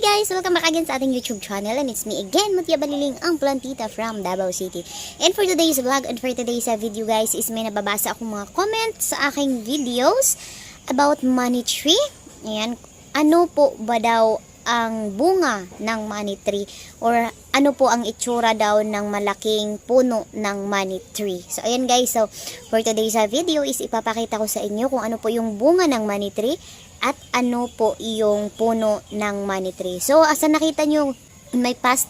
guys! Welcome back again sa ating YouTube channel, and it's me again, Mutia Baliling, ang plantita from Davao City. And for today's vlog and for today's video guys is may nababasa akong mga comments sa aking videos about money tree. Ayan, ano po ba daw ang bunga ng money tree, or ano po ang itsura daw ng malaking puno ng money tree. So ayan guys, so for today's video is ipapakita ko sa inyo kung ano po yung bunga ng money tree at ano po yung puno ng money tree. So asa nakita nyo in my past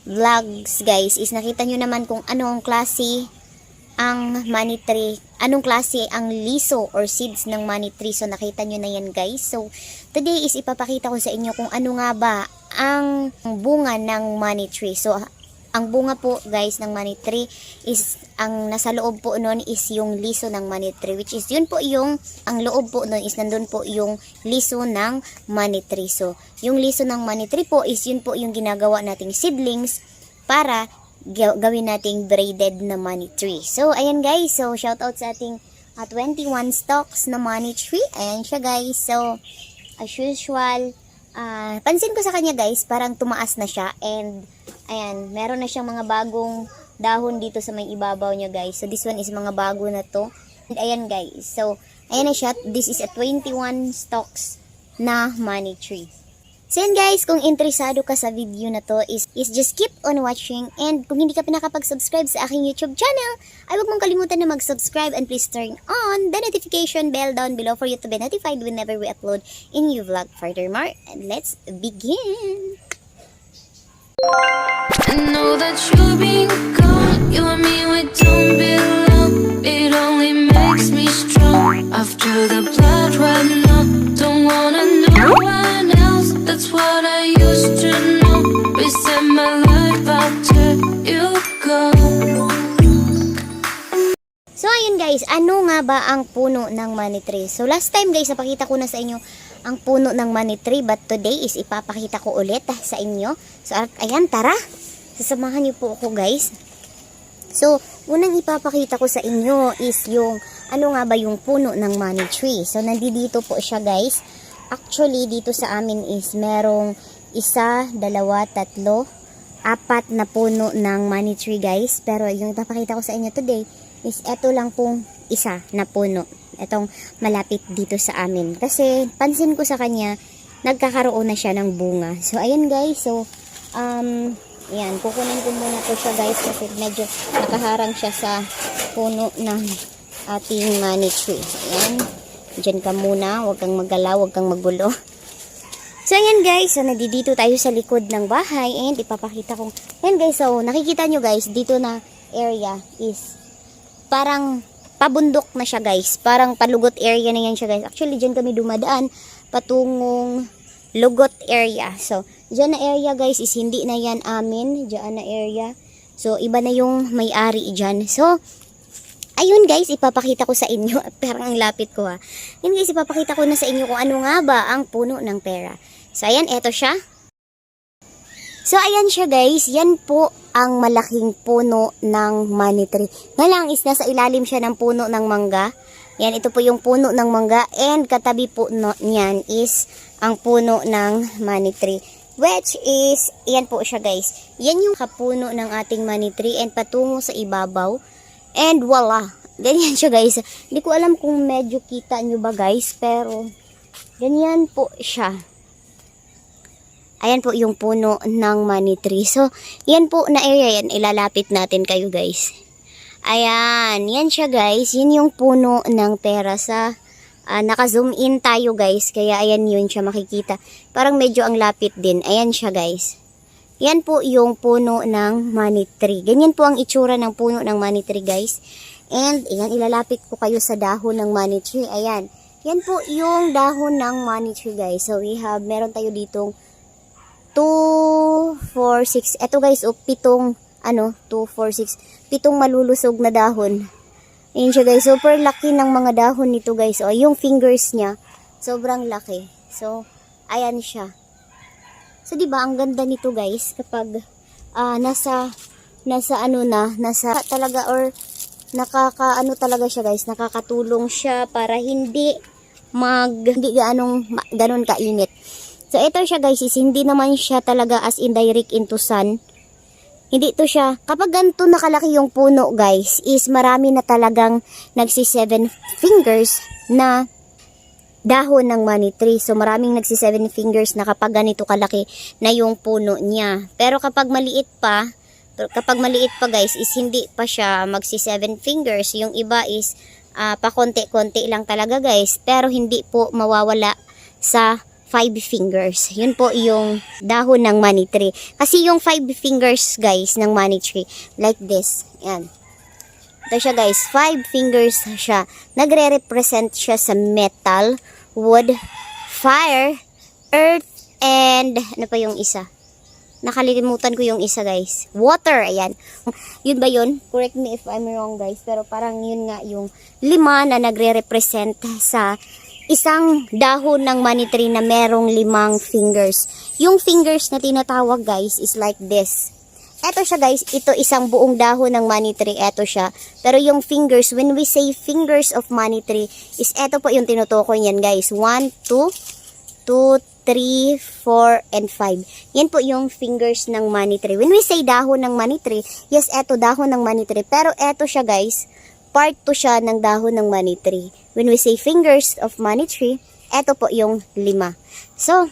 vlogs guys is nakita nyo naman kung anong klase ang money tree, anong klase ang liso or seeds ng money tree. So nakita nyo na yan guys. So today is ipapakita ko sa inyo kung ano nga ba ang bunga ng money tree. So ang bunga po guys ng money tree is, ang nasa loob po nun is yung liso ng money tree, which is yun po yung, ang loob po nun is nandun po yung liso ng money tree. So yung liso ng money tree po is yun po yung ginagawa nating seedlings para gawin nating braided na money tree. So ayan guys, so shout out sa ating 21 stalks na money tree. Ayan siya guys. So as usual, pansin ko sa kanya guys, parang tumaas na siya, and ayan, meron na siyang mga bagong dahon dito sa may ibabaw niya guys. So this one is mga bago na to. And ayan guys, so ayan na siya. This is a 21 stalks na money tree. So yan guys, kung interesado ka sa video na to is just keep on watching, and kung hindi ka pa nakapag-subscribe sa aking YouTube channel, ay huwag mong kalimutan na mag-subscribe and please turn on the notification bell down below for you to be notified whenever we upload a new vlog. Furthermore, and let's begin! I know that you've been gone. You and me, we don't belong. It only makes me strong. After the blood right now, don't wanna know one else. That's what I used to know. Reset my life after you go. So ayun guys, ano nga ba ang puno ng money tree? So last time guys, napakita ko na sa inyo ang puno ng money tree, but today is ipapakita ko ulit sa inyo. So ayan, tara, sasamahan niyo po ako guys. So unang ipapakita ko sa inyo is yung ano nga ba yung puno ng money tree. So nandito po siya guys. Actually dito sa amin is merong 1, 2, 3, 4 na puno ng money tree guys. Pero yung ipapakita ko sa inyo today is eto lang pong isa na puno. Etong malapit dito sa amin. Kasi pansin ko sa kanya, nagkakaroon na siya ng bunga. So ayan guys, so ayan, kukunin ko muna po siya guys kasi medyo nakaharang siya sa puno ng ating money tree. Ayan, dyan ka muna, huwag kang maggalaw, huwag kang magulo. So ayan guys, so nandito tayo sa likod ng bahay, and ipapakita ko. Ayan guys, so nakikita nyo guys, dito na area is parang pabundok na siya guys. Parang palugot area na yan siya guys. Actually, dyan kami dumadaan patungong lugot area. So, dyan na area guys is hindi na yan amin. Dyan na area. So, iba na yung may-ari dyan. So, ayun guys, ipapakita ko sa inyo. Parang ang lapit ko ha. Yun guys, ipapakita ko na sa inyo kung ano nga ba ang puno ng pera. So, ayan, eto siya. So, ayan siya guys. Yan po ang malaking puno ng money tree. Ngalang is nasa ilalim siya ng puno ng mangga. Yan, ito po yung puno ng mangga. And katabi po niyan is ang puno ng money tree. Which is, yan po siya guys. Yan yung kapuno ng ating money tree. And patungo sa ibabaw. And voila. Ganyan siya guys. Hindi ko alam kung medyo kita nyo ba guys. Pero, ganyan po siya. Ayan po yung puno ng money tree. So, yan po na area yan. Ilalapit natin kayo guys. Ayan. Yan siya guys. Yan yung puno ng pera sa naka-zoom in tayo guys. Kaya ayan yun siya makikita. Parang medyo ang lapit din. Ayan siya guys. Yan po yung puno ng money tree. Ganyan po ang itsura ng puno ng money tree guys. And ayan, ilalapit ko kayo sa dahon ng money tree. Ayan. Yan po yung dahon ng money tree guys. So, meron tayo ditong 2, 4, 6. Ito guys, 2, 4, 6. 7 malulusog na dahon. Ayan siya guys. Super laki ng mga dahon nito guys. O, yung fingers niya, sobrang laki. So, ayan siya. So, diba, ang ganda nito guys. Kapag nasa talaga, or nakakaano talaga siya guys. Nakakatulong siya para hindi ganun kainit. So ito siya guys is hindi naman siya talaga as in direct into sun. Hindi to siya. Kapag ganito nakalaki yung puno guys is marami na talagang nagsi 7 fingers na dahon ng money tree. So maraming nagsi 7 fingers na kapag ganito kalaki na yung puno niya. Pero kapag maliit pa guys is hindi pa siya magsi 7 fingers. Yung iba is pa konti-konti lang talaga guys. Pero hindi po mawawala sa 5 fingers. Yun po yung dahon ng money tree. Kasi yung 5 fingers guys ng money tree like this. Yan. Ito siya guys, 5 fingers siya. Nagre-represent siya sa metal, wood, fire, earth, and ano pa yung isa? Nakalimutan ko yung isa guys. Water, ayan. Yun ba yun? Correct me if I'm wrong guys. Pero parang yun nga yung 5 na nagre-represent sa isang dahon ng money tree na merong 5 fingers. Yung fingers na tinatawag guys is like this. Eto siya guys, ito isang buong dahon ng money tree, eto siya. Pero yung fingers, when we say fingers of money tree, is eto po yung tinutukoy niyan guys. 1, 2, 3, 4, and 5. Yan po yung fingers ng money tree. When we say dahon ng money tree, yes, eto dahon ng money tree. Pero eto siya guys, part 2 siya ng dahon ng money tree. When we say fingers of money tree, eto po yung 5. So,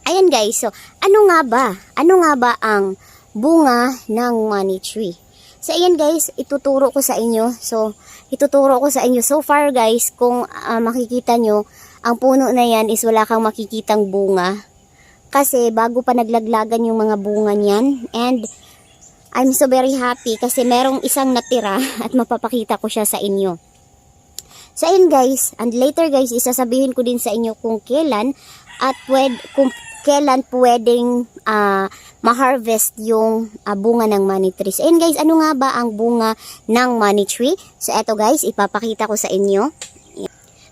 ayan guys. So, ano nga ba? Ano nga ba ang bunga ng money tree? So, ayan guys, ituturo ko sa inyo. So, ituturo ko sa inyo. So far guys, kung makikita nyo, ang puno na yan is wala kang makikitang bunga. Kasi bago pa naglaglagan yung mga bunga niyan. And I'm so very happy kasi merong isang natira at mapapakita ko siya sa inyo. So ayun guys, and later guys, isasabihin ko din sa inyo kung kailan at kung kailan pwedeng ma-harvest yung bunga ng money tree. So ayun guys, ano nga ba ang bunga ng money tree? So eto guys, ipapakita ko sa inyo.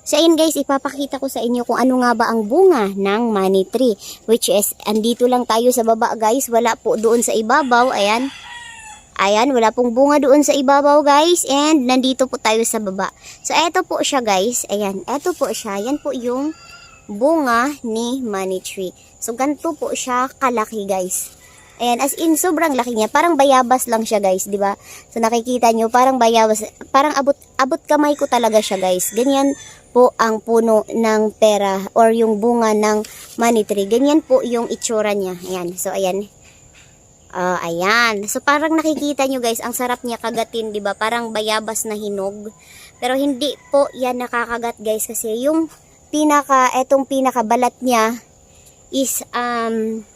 So ayun guys, ipapakita ko sa inyo kung ano nga ba ang bunga ng money tree. Which is, andito lang tayo sa baba guys, wala po doon sa ibabaw. Ayan. Ayan, wala pong bunga doon sa ibabaw guys. And nandito po tayo sa baba. So eto po siya guys. Ayan, eto po siya. Yan po yung bunga ni money tree. So ganito po siya kalaki guys. Ayan, as in sobrang laki niya. Parang bayabas lang siya guys, di ba? So nakikita nyo, parang bayabas. Parang abot kamay ko talaga siya guys. Ganyan po ang puno ng pera or yung bunga ng money tree. Ganyan po yung itsura niya. Ayan, so ayan. Ayan. So parang nakikita nyo guys, ang sarap niya kagatin, 'di ba? Parang bayabas na hinog. Pero hindi po 'yan nakakagat guys kasi yung etong pinakabalat niya is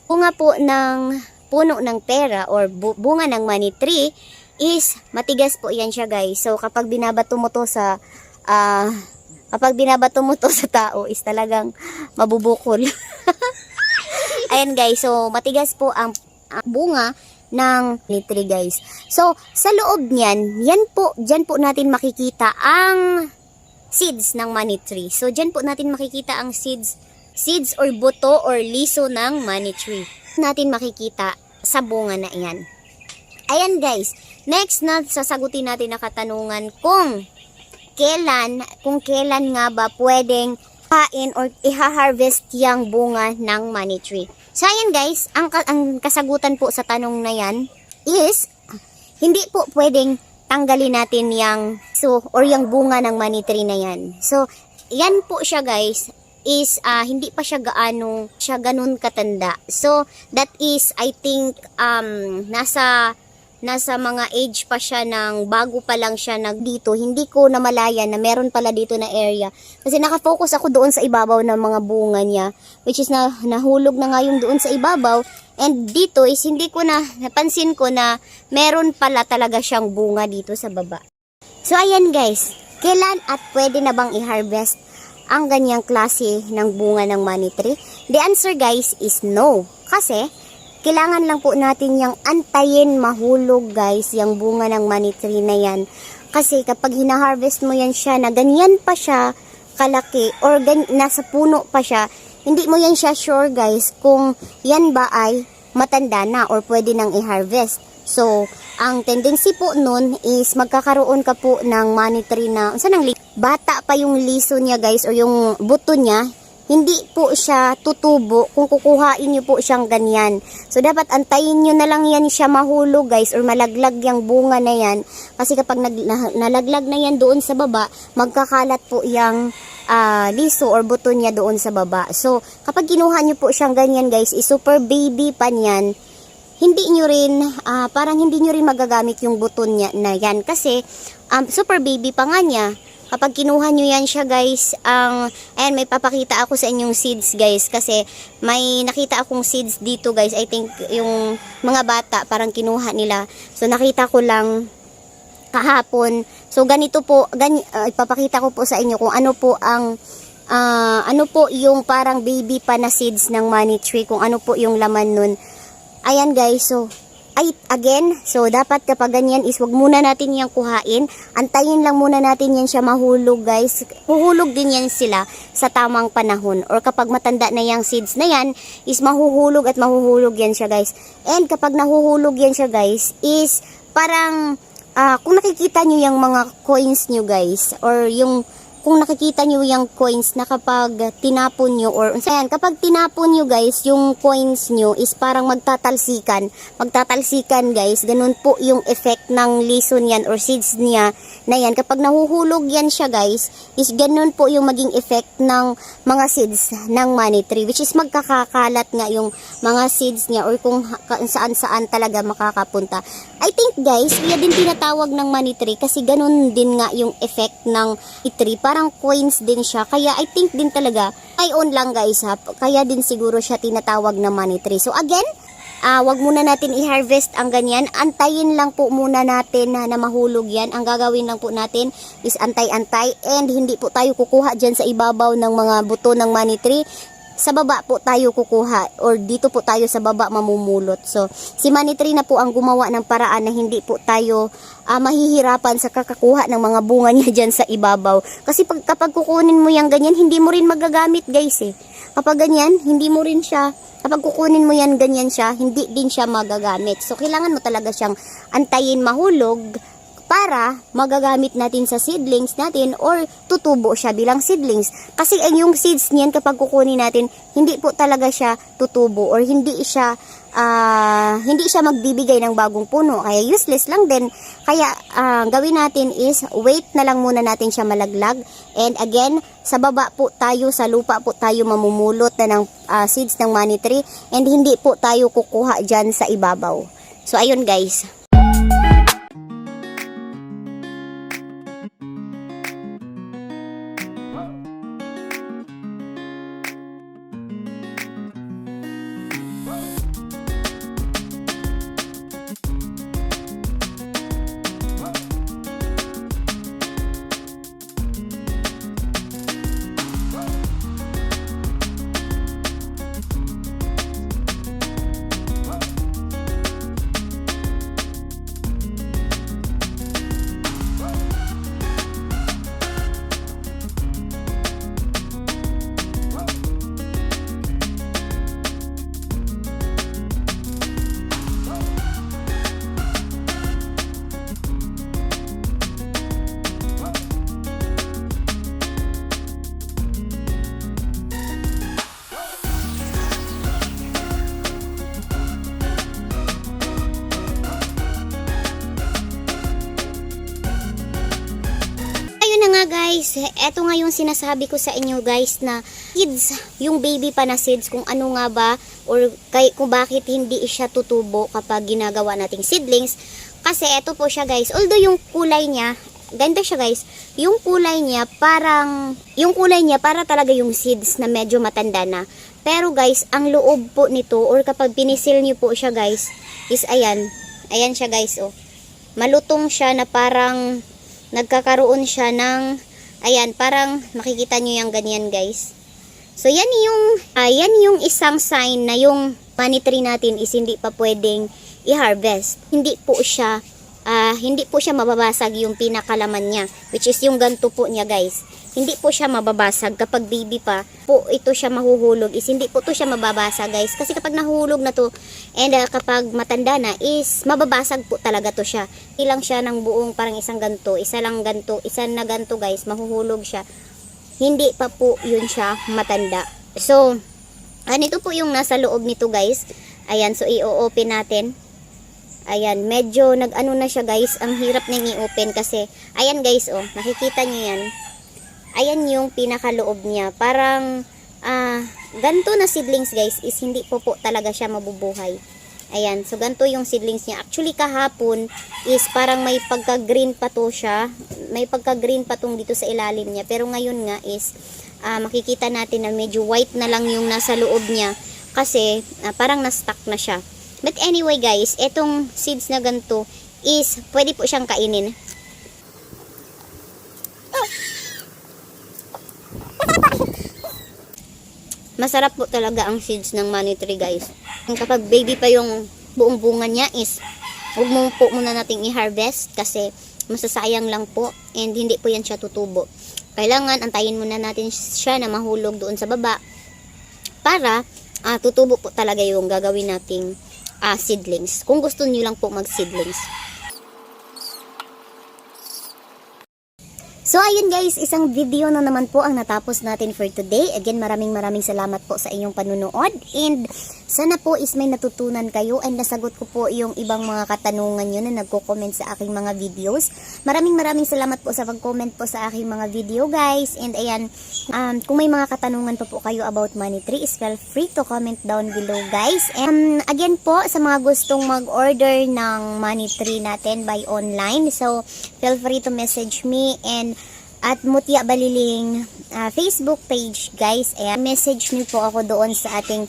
bunga po ng puno ng pera or bunga ng money tree is matigas po 'yan siya guys. So kapag binabato mo to sa tao is talagang mabubukol. Ayan guys, so matigas po ang bunga ng money tree guys. So, sa loob niyan, dyan po natin makikita ang seeds ng money tree. So, dyan po natin makikita ang seeds or buto or liso ng money tree. Natin makikita sa bunga na iyan. Ayan guys, next na sasagutin natin na katanungan kung kailan nga ba pwedeng kain or iha-harvest yung bunga ng money tree. So ayan guys, ang kasagutan po sa tanong na yan is hindi po pwedeng tanggalin natin yung yung bunga ng money tree na yan. So yan po siya guys is hindi pa siya ganun katanda. So that is I think nasa mga age pa siya ng bago pa lang siya dito. Hindi ko namalayan na meron pala dito na area. Kasi nakafocus ako doon sa ibabaw ng mga bunga niya. Which is nahulog na nga yung doon sa ibabaw. And dito is napansin ko na meron pala talaga siyang bunga dito sa baba. So ayan guys, kailan at pwede na bang i-harvest ang ganyang klase ng bunga ng money tree? The answer guys is no. Kasi kailangan lang po natin yung antayin mahulog guys, yung bunga ng money tree na yan. Kasi kapag hina-harvest mo yan siya na ganyan pa siya kalaki or nasa puno pa siya, hindi mo yan siya sure guys kung yan ba ay matanda na or pwede nang i-harvest. So, ang tendency po nun is magkakaroon ka po ng money tree na bata pa yung liso niya guys or yung buto niya. hindi po siya tutubo kung kukuhain nyo po siyang ganyan. So, dapat antayin nyo na lang yan siya mahulog guys, or malaglag yung bunga na yan. Kasi kapag nalaglag na yan doon sa baba, magkakalat po yung liso or buto niya doon sa baba. So, kapag kinuha nyo po siyang ganyan guys, super baby pa niyan, hindi nyo rin, parang hindi nyo rin magagamit yung buton niya na yan. Kasi, super baby pa nga niya. Kapag kinuha nyo yan siya guys, ayan, may papakita ako sa inyong seeds guys. Kasi may nakita akong seeds dito guys. I think yung mga bata parang kinuha nila. So nakita ko lang kahapon. So ganito po, ipapakita ko po sa inyo kung ano po ang, ano po yung parang baby pa na seeds ng money tree. Kung ano po yung laman nun. Ayan guys, so so dapat kapag ganyan is wag muna natin yang kuhain, antayin lang muna natin yan siya mahulog guys. Huhulog din yan sila sa tamang panahon, or kapag matanda na yung seeds na yan is mahuhulog at mahuhulog yan siya guys. And kapag nahuhulog yan siya guys is parang kung nakikita nyo yung mga coins nyo guys, or yung kung nakikita nyo yung coins na kapag tinapon nyo, or ayan, kapag tinapon nyo guys, yung coins nyo is parang magtatalsikan guys, ganun po yung effect ng lison yan or seeds niya na yan. Kapag nahuhulog yan siya guys, is ganun po yung maging effect ng mga seeds ng money tree, which is magkakakalat nga yung mga seeds niya or kung saan talaga makakapunta. I think guys, kaya din tinatawag ng money tree kasi ganun din nga yung effect ng tree. Parang coins din siya. Kaya I think din talaga, ay-on lang guys ha. Kaya din siguro siya tinatawag na money tree. So again, wag muna natin i-harvest ang ganyan. Antayin lang po muna natin na mahulog yan. Ang gagawin lang po natin is antay-antay. And hindi po tayo kukuha dyan sa ibabaw ng mga buto ng money tree. Sa baba po tayo kukuha, or dito po tayo sa baba mamumulot. So, si money tree na po ang gumawa ng paraan na hindi po tayo mahihirapan sa kakakuha ng mga bunga niya dyan sa ibabaw. Kasi kapag kukunin mo yan ganyan, hindi mo rin magagamit guys eh. Kapag ganyan, hindi mo rin siya, kapag kukunin mo yan ganyan siya, hindi din siya magagamit. So, kailangan mo talaga siyang antayin mahulog para magagamit natin sa seedlings natin or tutubo siya bilang seedlings. Kasi yung seeds niyan kapag kukunin natin, hindi po talaga siya tutubo or hindi siya magbibigay ng bagong puno. Kaya useless lang din. Kaya gawin natin is wait na lang muna natin siya malaglag. And again, sa baba po tayo, sa lupa po tayo mamumulot na ng seeds ng money tree, and hindi po tayo kukuha dyan sa ibabaw. So ayun guys. Guys, eto nga yung sinasabi ko sa inyo guys na seeds, yung baby pa na seeds, kung ano nga ba or kung bakit hindi siya tutubo kapag ginagawa nating seedlings. Kasi eto po siya guys, although yung kulay niya, ganda siya guys, yung kulay niya para talaga yung seeds na medyo matanda na. Pero guys, ang loob po nito or kapag pinisil niyo po siya guys, is ayan siya guys oh. Malutong siya na parang nagkakaroon siya ng, ayan, parang makikita nyo yung ganyan guys. So yan yung isang sign na yung money tree natin is hindi pa pwedeng i-harvest. Hindi po siya mababasag yung pinakalaman niya, which is yung ganto po niya guys. Hindi po siya mababasag kapag baby pa po ito siya mahuhulog, is hindi po to siya mababasag guys. Kasi kapag nahuhulog na to and kapag matanda na is mababasag po talaga to siya. Ilang siya ng buong parang isang ganto, isa na ganto guys, mahuhulog siya. Hindi pa po yun siya matanda. So, ganito po yung nasa loob nito guys. Ayan, so i-open natin. Ayan, medyo nag-ano na siya guys. Ang hirap niyang i-open kasi, ayan guys, oh, nakikita niyo yan. Ayan yung pinakaloob niya. Parang, ganito na seedlings guys, is hindi po talaga siya mabubuhay. Ayan, so ganito yung seedlings niya. Actually, kahapon is parang may pagka-green pa to siya. May pagka-green pa tong dito sa ilalim niya. Pero ngayon nga is, makikita natin na medyo white na lang yung nasa loob niya. Kasi, parang na-stuck na siya. But anyway guys, etong seeds na ganito is, pwede po siyang kainin. Masarap po talaga ang seeds ng money tree guys. Kapag baby pa yung buong bunga niya is, huwag mo po muna nating i-harvest kasi masasayang lang po and hindi po yan siya tutubo. Kailangan antayin muna natin siya na mahulog doon sa baba para tutubo po talaga yung gagawin nating seedlings. Kung gusto niyo lang po mag-seedlings. So, ayun guys, isang video na naman po ang natapos natin for today. Again, maraming salamat po sa inyong panunood. And sana po is may natutunan kayo and nasagot ko po yung ibang mga katanungan nyo na nagko-comment sa aking mga videos. Maraming salamat po sa pag-comment po sa aking mga video guys. And ayan, kung may mga katanungan pa po kayo about money tree, is feel free to comment down below guys. And again po, sa mga gustong mag-order ng money tree natin by online, so feel free to message me and at Mutya Baliling Facebook page guys. Ayan, message niyo po ako doon sa ating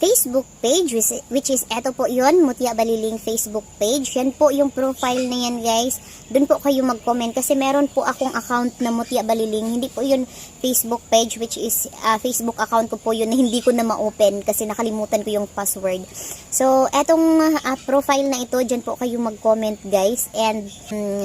Facebook page which is eto po yun, Mutya Baliling Facebook page. Yan po yung profile na yan guys. Doon po kayo mag-comment kasi meron po akong account na Mutya Baliling. Hindi po yun Facebook page which is Facebook account ko po yun na hindi ko na ma-open kasi nakalimutan ko yung password. So etong profile na ito, dyan po kayo mag-comment guys and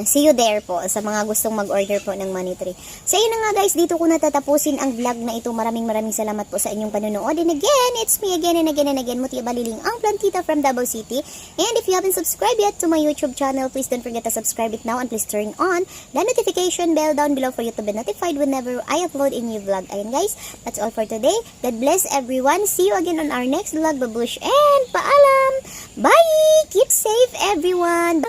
see you there po sa mga gustong mag-order po ng money tree. So yun na nga guys, dito ko natatapusin ang vlog na ito. Maraming salamat po sa inyong panonood. And again, it's me again and again, Mutya Baliling, ang plantita from Davao City. And if you haven't subscribed yet to my YouTube channel, please don't forget to subscribe it now and please turn on the notification bell down below for you to be notified whenever I upload a new vlog. Ayun guys, that's all for today. God bless everyone. See you again on our next vlog. Babush and paalam! Bye! Keep safe everyone!